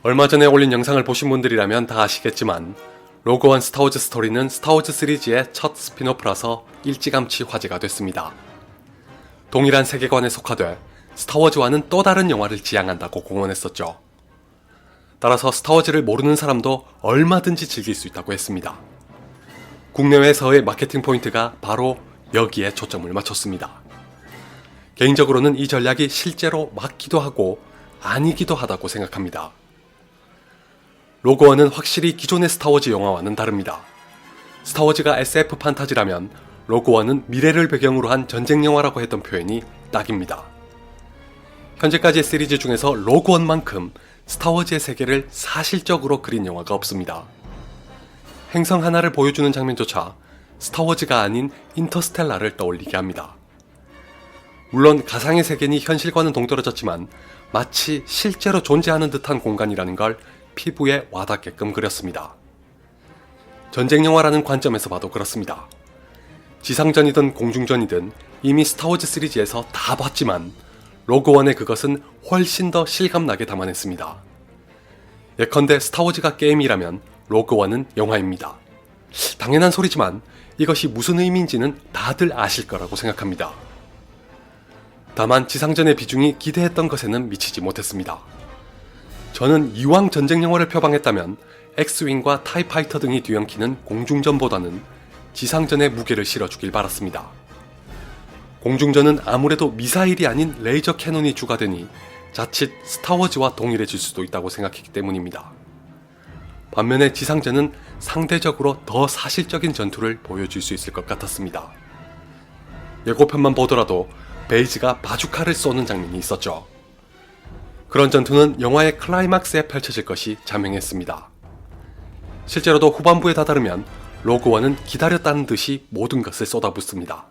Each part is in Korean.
얼마 전에 올린 영상을 보신 분들이라면 다 아시겠지만 로그원 스타워즈 스토리는 스타워즈 시리즈의 첫 스핀오프라서 일찌감치 화제가 됐습니다. 동일한 세계관에 속하되 스타워즈와는 또 다른 영화를 지향한다고 공언했었죠. 따라서 스타워즈를 모르는 사람도 얼마든지 즐길 수 있다고 했습니다. 국내외에서의 마케팅 포인트가 바로 여기에 초점을 맞췄습니다. 개인적으로는 이 전략이 실제로 맞기도 하고 아니기도 하다고 생각합니다. 로그원은 확실히 기존의 스타워즈 영화와는 다릅니다. 스타워즈가 SF 판타지라면 로그원은 미래를 배경으로 한 전쟁 영화라고 했던 표현이 딱입니다. 현재까지의 시리즈 중에서 로그원만큼 스타워즈의 세계를 사실적으로 그린 영화가 없습니다. 행성 하나를 보여주는 장면조차 스타워즈가 아닌 인터스텔라를 떠올리게 합니다. 물론 가상의 세계니 현실과는 동떨어졌지만 마치 실제로 존재하는 듯한 공간이라는 걸 피부에 와닿게끔 그렸습니다. 전쟁 영화라는 관점에서 봐도 그렇습니다. 지상전이든 공중전이든 이미 스타워즈 시리즈에서 다 봤지만 로그원의 그것은 훨씬 더 실감나게 담아냈습니다. 예컨대 스타워즈가 게임이라면 로그원은 영화입니다. 당연한 소리지만 이것이 무슨 의미인지는 다들 아실 거라고 생각합니다. 다만 지상전의 비중이 기대했던 것에는 미치지 못했습니다. 저는 이왕 전쟁 영화를 표방했다면 엑스윙과 타이파이터 등이 뒤엉키는 공중전보다는 지상전에 무게를 실어주길 바랐습니다. 공중전은 아무래도 미사일이 아닌 레이저 캐논이 주가 되니 자칫 스타워즈와 동일해질 수도 있다고 생각했기 때문입니다. 반면에 지상전은 상대적으로 더 사실적인 전투를 보여줄 수 있을 것 같았습니다. 예고편만 보더라도 베이지가 바주카를 쏘는 장면이 있었죠. 그런 전투는 영화의 클라이막스에 펼쳐질 것이 자명했습니다. 실제로도 후반부에 다다르면 로그원은 기다렸다는 듯이 모든 것을 쏟아붓습니다.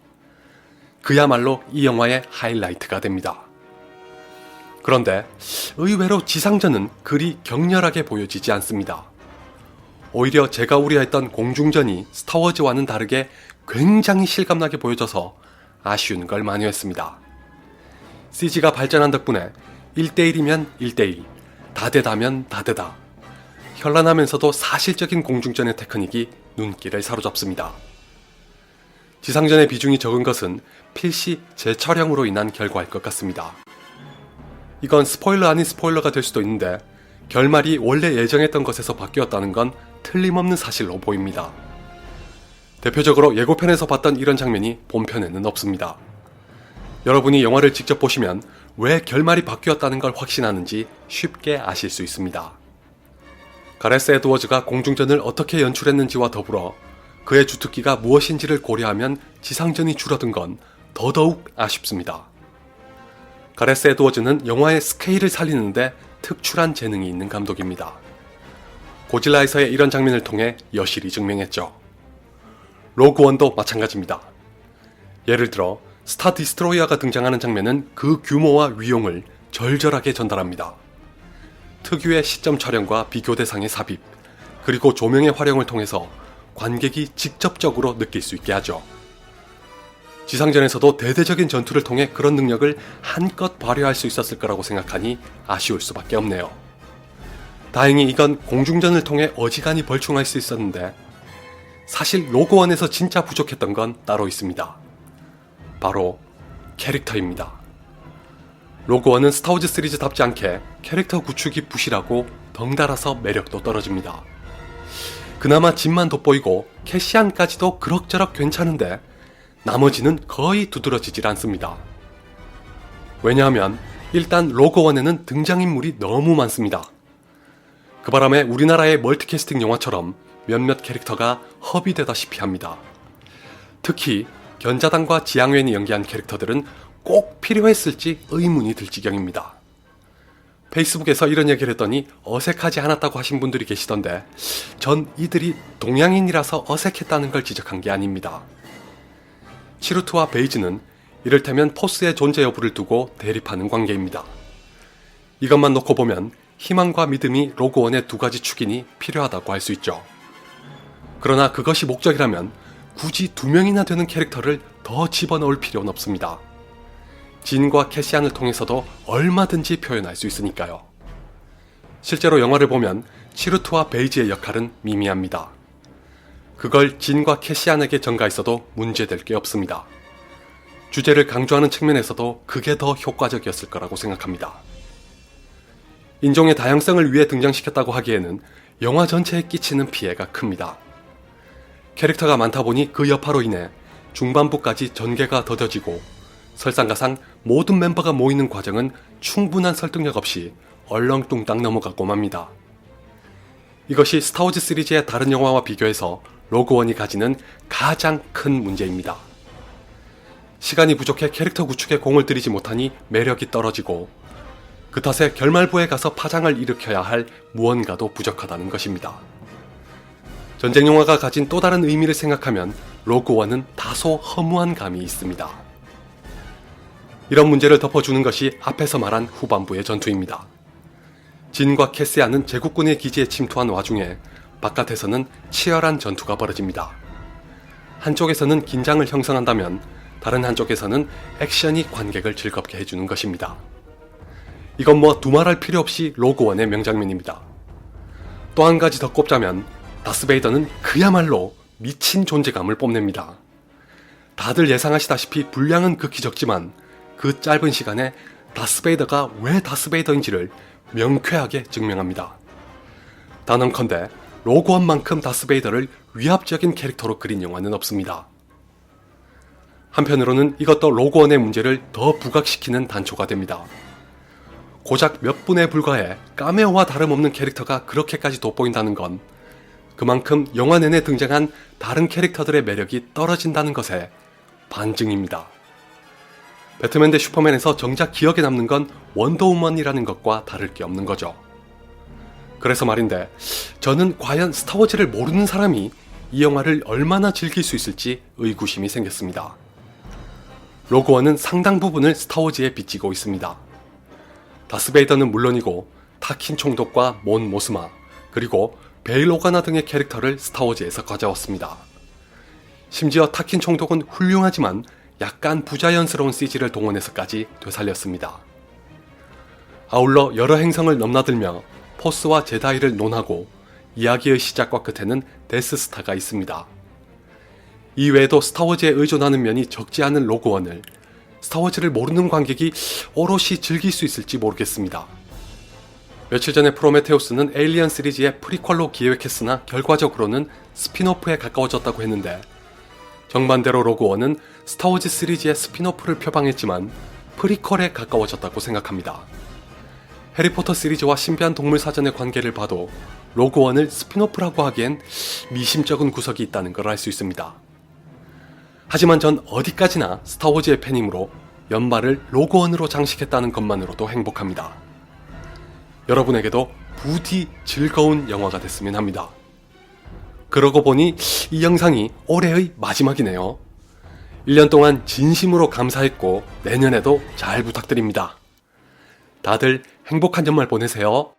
그야말로 이 영화의 하이라이트가 됩니다. 그런데 의외로 지상전은 그리 격렬하게 보여지지 않습니다. 오히려 제가 우려했던 공중전이 스타워즈와는 다르게 굉장히 실감나게 보여져서 아쉬운 걸 만회했습니다. CG가 발전한 덕분에 1대1이면 1대1, 다대다면 다대다. 현란하면서도 사실적인 공중전의 테크닉이 눈길을 사로잡습니다. 지상전의 비중이 적은 것은 필시 재촬영으로 인한 결과일 것 같습니다. 이건 스포일러 아닌 스포일러가 될 수도 있는데 결말이 원래 예정했던 것에서 바뀌었다는 건 틀림없는 사실로 보입니다. 대표적으로 예고편에서 봤던 이런 장면이 본편에는 없습니다. 여러분이 영화를 직접 보시면 왜 결말이 바뀌었다는 걸 확신하는지 쉽게 아실 수 있습니다. 가레스 에드워즈가 공중전을 어떻게 연출했는지와 더불어 그의 주특기가 무엇인지를 고려하면 지상전이 줄어든 건 더더욱 아쉽습니다. 가레스 에드워즈는 영화의 스케일을 살리는데 특출한 재능이 있는 감독입니다. 고질라에서의 이런 장면을 통해 여실히 증명했죠. 로그원도 마찬가지입니다. 예를 들어 스타 디스트로이어가 등장하는 장면은 그 규모와 위용을 절절하게 전달합니다. 특유의 시점 촬영과 비교 대상의 삽입, 그리고 조명의 활용을 통해서 관객이 직접적으로 느낄 수 있게 하죠. 지상전에서도 대대적인 전투를 통해 그런 능력을 한껏 발휘할 수 있었을 거라고 생각하니 아쉬울 수밖에 없네요. 다행히 이건 공중전을 통해 어지간히 벌충할 수 있었는데 사실 로그원에서 진짜 부족했던 건 따로 있습니다. 바로 캐릭터입니다. 로그원은 스타워즈 시리즈답지 않게 캐릭터 구축이 부실하고 덩달아서 매력도 떨어집니다. 그나마 짐만 돋보이고 캐시안까지도 그럭저럭 괜찮은데 나머지는 거의 두드러지질 않습니다. 왜냐하면 일단 로그원에는 등장인물이 너무 많습니다. 그 바람에 우리나라의 멀티캐스팅 영화처럼 몇몇 캐릭터가 허비되다시피 합니다. 특히 견자단과 지양웬이 연기한 캐릭터들은 꼭 필요했을지 의문이 들 지경입니다. 페이스북에서 이런 얘기를 했더니 어색하지 않았다고 하신 분들이 계시던데 전 이들이 동양인이라서 어색했다는 걸 지적한 게 아닙니다. 치루트와 베이지는 이를테면 포스의 존재 여부를 두고 대립하는 관계입니다. 이것만 놓고 보면 희망과 믿음이 로그원의 두 가지 축이니 필요하다고 할 수 있죠. 그러나 그것이 목적이라면 굳이 두 명이나 되는 캐릭터를 더 집어넣을 필요는 없습니다. 진과 캐시안을 통해서도 얼마든지 표현할 수 있으니까요. 실제로 영화를 보면 치루트와 베이지의 역할은 미미합니다. 그걸 진과 캐시안에게 전가했어도 문제될 게 없습니다. 주제를 강조하는 측면에서도 그게 더 효과적이었을 거라고 생각합니다. 인종의 다양성을 위해 등장시켰다고 하기에는 영화 전체에 끼치는 피해가 큽니다. 캐릭터가 많다 보니 그 여파로 인해 중반부까지 전개가 더뎌지고 설상가상 모든 멤버가 모이는 과정은 충분한 설득력 없이 얼렁뚱땅 넘어가고 맙니다. 이것이 스타워즈 시리즈의 다른 영화와 비교해서 로그원이 가지는 가장 큰 문제입니다. 시간이 부족해 캐릭터 구축에 공을 들이지 못하니 매력이 떨어지고 그 탓에 결말부에 가서 파장을 일으켜야 할 무언가도 부족하다는 것입니다. 전쟁 영화가 가진 또 다른 의미를 생각하면 로그원은 다소 허무한 감이 있습니다. 이런 문제를 덮어주는 것이 앞에서 말한 후반부의 전투입니다. 진과 캐시안은 제국군의 기지에 침투한 와중에 바깥에서는 치열한 전투가 벌어집니다. 한쪽에서는 긴장을 형성한다면 다른 한쪽에서는 액션이 관객을 즐겁게 해주는 것입니다. 이건 뭐 두말할 필요 없이 로그원의 명장면입니다. 또 한 가지 더 꼽자면 다스베이더는 그야말로 미친 존재감을 뽐냅니다. 다들 예상하시다시피 분량은 극히 적지만 그 짧은 시간에 다스베이더가 왜 다스베이더인지를 명쾌하게 증명합니다. 단언컨대 로그원만큼 다스베이더를 위압적인 캐릭터로 그린 영화는 없습니다. 한편으로는 이것도 로그원의 문제를 더 부각시키는 단초가 됩니다. 고작 몇 분에 불과해 카메오와 다름없는 캐릭터가 그렇게까지 돋보인다는 건 그만큼 영화 내내 등장한 다른 캐릭터들의 매력이 떨어진다는 것에 반증입니다. 배트맨 대 슈퍼맨에서 정작 기억에 남는 건 원더우먼이라는 것과 다를 게 없는 거죠. 그래서 말인데 저는 과연 스타워즈를 모르는 사람이 이 영화를 얼마나 즐길 수 있을지 의구심이 생겼습니다. 로그원은 상당 부분을 스타워즈에 빚지고 있습니다. 다스베이더는 물론이고 타킨 총독과 몬 모스마 그리고 베일 오가나 등의 캐릭터를 스타워즈에서 가져왔습니다. 심지어 타킨 총독은 훌륭하지만 약간 부자연스러운 CG를 동원해서까지 되살렸습니다. 아울러 여러 행성을 넘나들며 포스와 제다이를 논하고 이야기의 시작과 끝에는 데스스타가 있습니다. 이외에도 스타워즈에 의존하는 면이 적지 않은 로그원을 스타워즈를 모르는 관객이 오롯이 즐길 수 있을지 모르겠습니다. 며칠 전에 프로메테우스는 에일리언 시리즈의 프리퀄로 기획했으나 결과적으로는 스피노프에 가까워졌다고 했는데 정반대로 로그원은 스타워즈 시리즈의 스피노프를 표방했지만 프리퀄에 가까워졌다고 생각합니다. 해리포터 시리즈와 신비한 동물 사전의 관계를 봐도 로그원을 스피노프라고 하기엔 미심쩍은 구석이 있다는 걸 알 수 있습니다. 하지만 전 어디까지나 스타워즈의 팬이므로 연말을 로그원으로 장식했다는 것만으로도 행복합니다. 여러분에게도 부디 즐거운 영화가 됐으면 합니다. 그러고 보니 이 영상이 올해의 마지막이네요. 1년 동안 진심으로 감사했고 내년에도 잘 부탁드립니다. 다들 행복한 연말 보내세요.